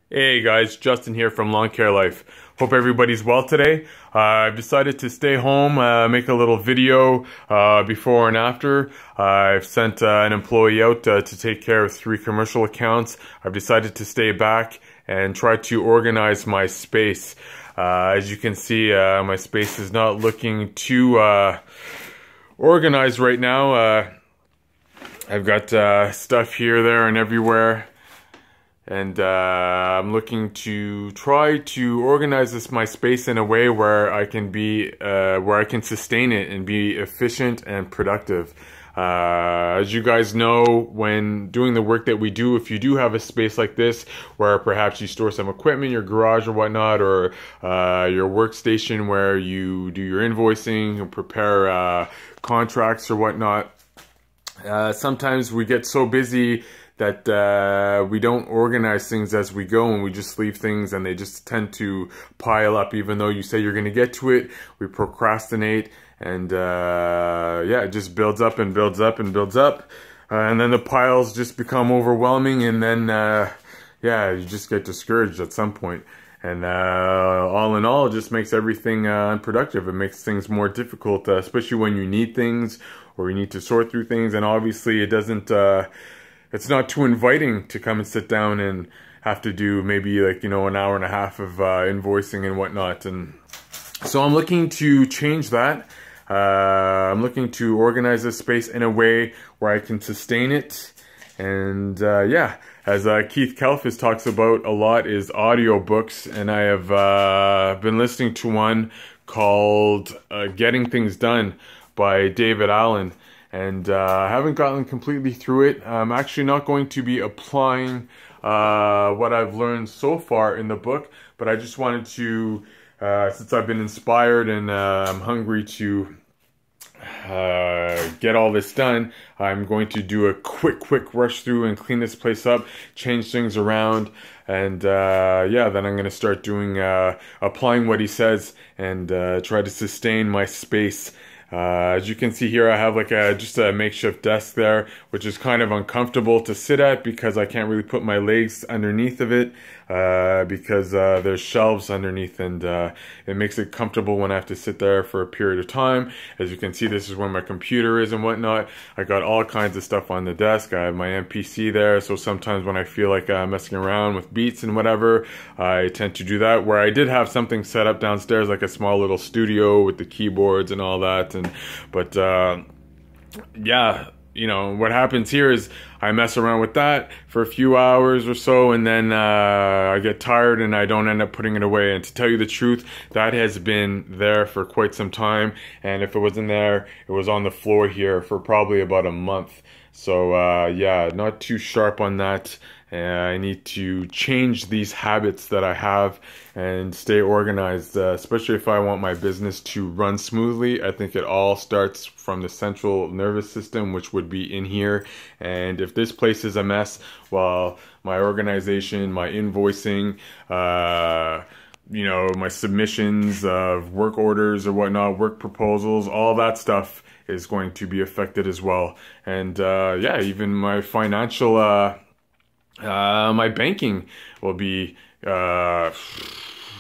Hey guys, Justin here from Lawn Care Life. Hope everybody's well today. I've decided to stay home, make a little video before and after. I've sent an employee out to take care of 3 commercial accounts. I've decided to stay back and try to organize my space. As you can see, my space is not looking too organized right now. I've got stuff here, there, and everywhere. And I'm looking to try to organize my space in a way where I can where I can sustain it and be efficient and productive. As you guys know, when doing the work that we do, if you do have a space like this where perhaps you store some equipment, your garage or whatnot, or your workstation where you do your invoicing and prepare contracts or whatnot, sometimes we get so busy that we don't organize things as we go, and we just leave things and they just tend to pile up. Even though you say you're going to get to it, we procrastinate, and yeah, it just builds up and builds up and builds up, and then the piles just become overwhelming, and then yeah, you just get discouraged at some point. And all in all, it just makes everything unproductive. It makes things more difficult, especially when you need things or you need to sort through things, and obviously it doesn't it's not too inviting to come and sit down and have to do maybe, like, you know, an hour and a half of invoicing and whatnot. And so I'm looking to change that. I'm looking to organize this space in a way where I can sustain it. And yeah, as Keith Kalfas talks about a lot, is audiobooks, and I have been listening to one called Getting Things Done by David Allen. And I haven't gotten completely through it. I'm actually not going to be applying what I've learned so far in the book, but I just wanted to, since I've been inspired and I'm hungry to get all this done, I'm going to do a quick rush through and clean this place up, change things around, and yeah, then I'm going to start doing, applying what he says, and try to sustain my space. As you can see here, I have like just a makeshift desk there, which is kind of uncomfortable to sit at because I can't really put my legs underneath of it because there's shelves underneath, and it makes it comfortable when I have to sit there for a period of time. As you can see, this is where my computer is and whatnot. I got all kinds of stuff on the desk. I have my MPC there, so sometimes when I feel like messing around with beats and whatever, I tend to do that. Where I did have something set up downstairs, like a small little studio with the keyboards and all that. But yeah, you know, what happens here is I mess around with that for a few hours or so, and then I get tired and I don't end up putting it away. And to tell you the truth, that has been there for quite some time, and if it wasn't there, it was on the floor here for probably about a month. So yeah, not too sharp on that. I need to change these habits that I have and stay organized, especially if I want my business to run smoothly. I think it all starts from the central nervous system, which would be in here. And if this place is a mess, well, my organization, my invoicing, you know, my submissions of work orders or whatnot, work proposals, all that stuff is going to be affected as well. And yeah, even my financial, my banking will be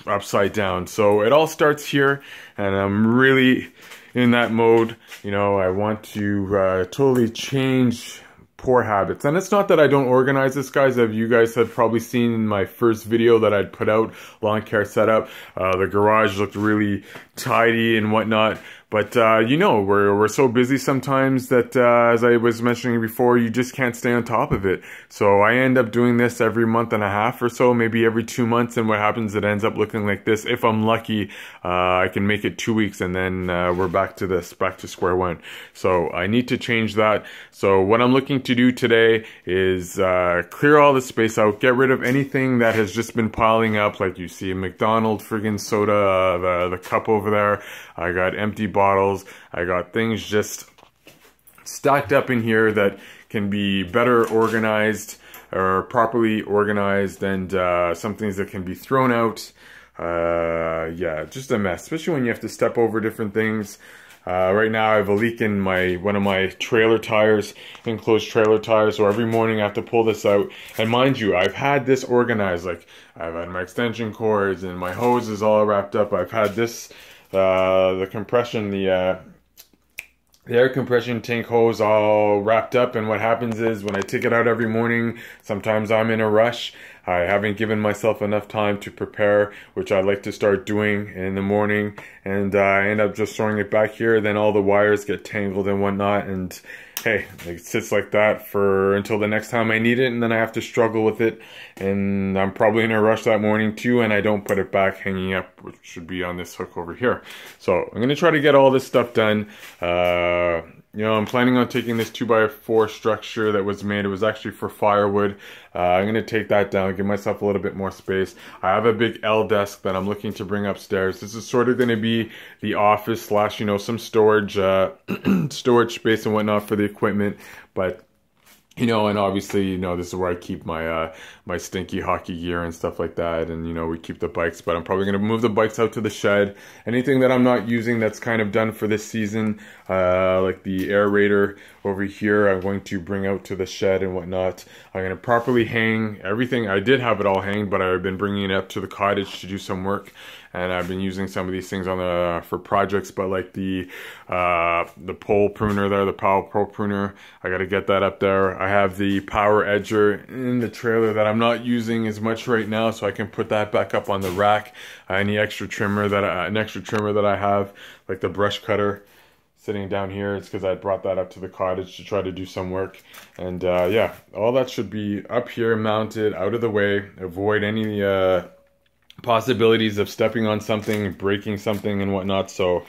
upside down. So it all starts here, and I'm really in that mode. You know, I want to totally change poor habits. And it's not that I don't organize this, guys. You guys have probably seen in my first video that I'd put out, lawn care setup, the garage looked really tidy and whatnot. But you know, we're so busy sometimes that, as I was mentioning before, you just can't stay on top of it. So I end up doing this every month and a half or so, maybe every 2 months. And what happens, it ends up looking like this. If I'm lucky, I can make it 2 weeks, and then we're back to square one. So I need to change that. So what I'm looking to do today is clear all the space out, get rid of anything that has just been piling up. Like you see a McDonald's friggin' soda, the cup over there. I got empty bottles. I got things just stacked up in here that can be better organized or properly organized, and some things that can be thrown out. Yeah, just a mess, especially when you have to step over different things. Right now I have a leak in one of my trailer tires, enclosed trailer tires, so every morning I have to pull this out. And mind you, I've had this organized, like I've had my extension cords and my hose is all wrapped up. I've had this, the compression, the air compression tank hose all wrapped up, and what happens is when I take it out every morning, sometimes I'm in a rush. I haven't given myself enough time to prepare, which I like to start doing in the morning, and I end up just throwing it back here. Then all the wires get tangled and whatnot, and hey, it sits like that for until the next time I need it, and then I have to struggle with it, and I'm probably in a rush that morning too, and I don't put it back hanging up, which should be on this hook over here. So I'm gonna try to get all this stuff done. You know, I'm planning on taking this 2x4 structure that was made. It was actually for firewood. I'm going to take that down, give myself a little bit more space. I have a big L desk that I'm looking to bring upstairs. This is sort of going to be the office slash, you know, some storage, storage space and whatnot for the equipment. But you know, and obviously, you know, this is where I keep my my stinky hockey gear and stuff like that, and you know, we keep the bikes. But I'm probably gonna move the bikes out to the shed. Anything that I'm not using that's kind of done for this season, like the aerator over here, I'm going to bring out to the shed and whatnot. I'm gonna properly hang everything. I did have it all hanged, but I've been bringing it up to the cottage to do some work. And I've been using some of these things on the for projects, but like the pole pruner there, the power pole pruner, I got to get that up there. I have the power edger in the trailer that I'm not using as much right now, so I can put that back up on the rack. Any extra trimmer that an extra trimmer that I have, like the brush cutter, sitting down here. It's because I brought that up to the cottage to try to do some work. And yeah, all that should be up here, mounted, out of the way. Avoid any possibilities of stepping on something, breaking something and whatnot. So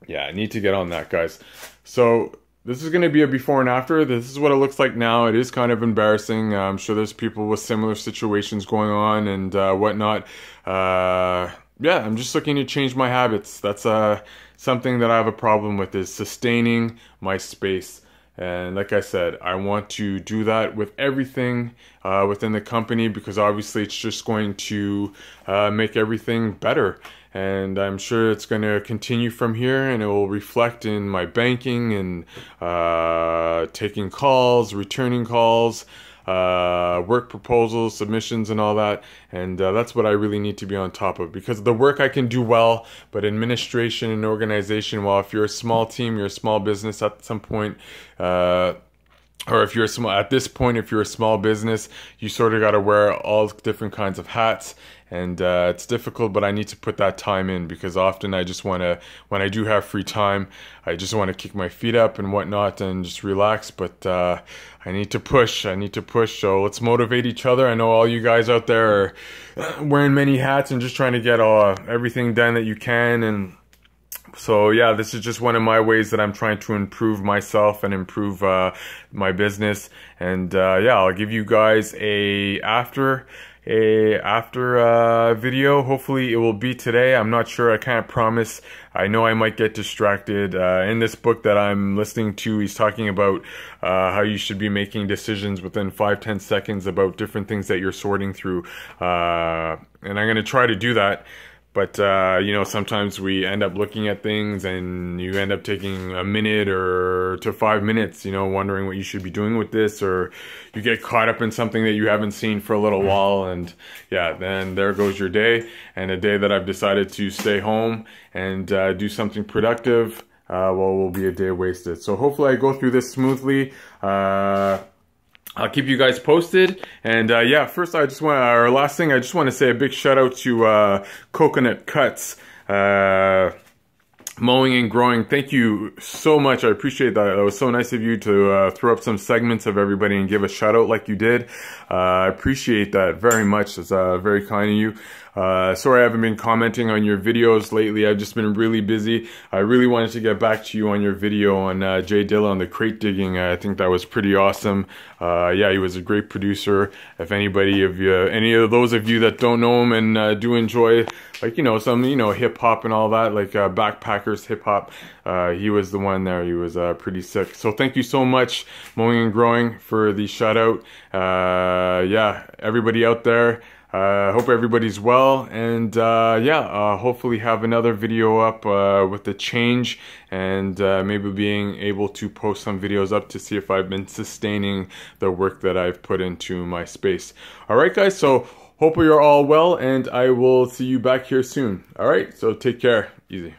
yeah, I need to get on that, guys. So this is going to be a before and after. This is what it looks like now. It is kind of embarrassing. I'm sure there's people with similar situations going on and whatnot. Yeah, I'm just looking to change my habits. That's something that I have a problem with, is sustaining my space. And like I said, I want to do that with everything within the company, because obviously it's just going to make everything better. And I'm sure it's going to continue from here, and it will reflect in my banking and taking calls, returning calls, work proposals, submissions and all that. And that's what I really need to be on top of, because the work I can do well, but administration and organization, well, if you're a small team, you're a small business at some point, or if you're a small, at this point, if you're a small business, you sort of got to wear all different kinds of hats. And it's difficult, but I need to put that time in, because often I just want to, when I do have free time, I just want to kick my feet up and whatnot and just relax. But I need to push. So let's motivate each other. I know all you guys out there are wearing many hats and just trying to get everything done that you can. And so yeah, this is just one of my ways that I'm trying to improve myself and improve my business. And yeah, I'll give you guys a after video. Hopefully it will be today. I'm not sure. I can't promise. I know I might get distracted. In this book that I'm listening to, he's talking about how you should be making decisions within 5-10 seconds about different things that you're sorting through. And I'm going to try to do that. But, you know, sometimes we end up looking at things and you end up taking a minute or to 5 minutes, you know, wondering what you should be doing with this, or you get caught up in something that you haven't seen for a little while, and yeah, then there goes your day. And a day that I've decided to stay home and do something productive, well, will be a day wasted. So hopefully I go through this smoothly. I'll keep you guys posted. And yeah, first I just want, or last thing, I just want to say a big shout out to Coconut Cuts, Mowing and Growing. Thank you so much. I appreciate that. It was so nice of you to throw up some segments of everybody and give a shout out like you did. I appreciate that very much. It's very kind of you. Sorry I haven't been commenting on your videos lately. I've just been really busy. I really wanted to get back to you on your video on Jay Dilla on the crate digging. I think that was pretty awesome. Yeah, he was a great producer. If anybody of you, any of those of you that don't know him and do enjoy, like, you know, some, you know, hip hop and all that, like Backpackers hip hop, he was the one there. He was pretty sick. So thank you so much, Mowing and Growing, for the shout out. Yeah, everybody out there, hope everybody's well, and hopefully have another video up with the change, and maybe being able to post some videos up to see if I've been sustaining the work that I've put into my space. Alright guys, so hope you're all well, and I will see you back here soon. Alright, so take care. Easy.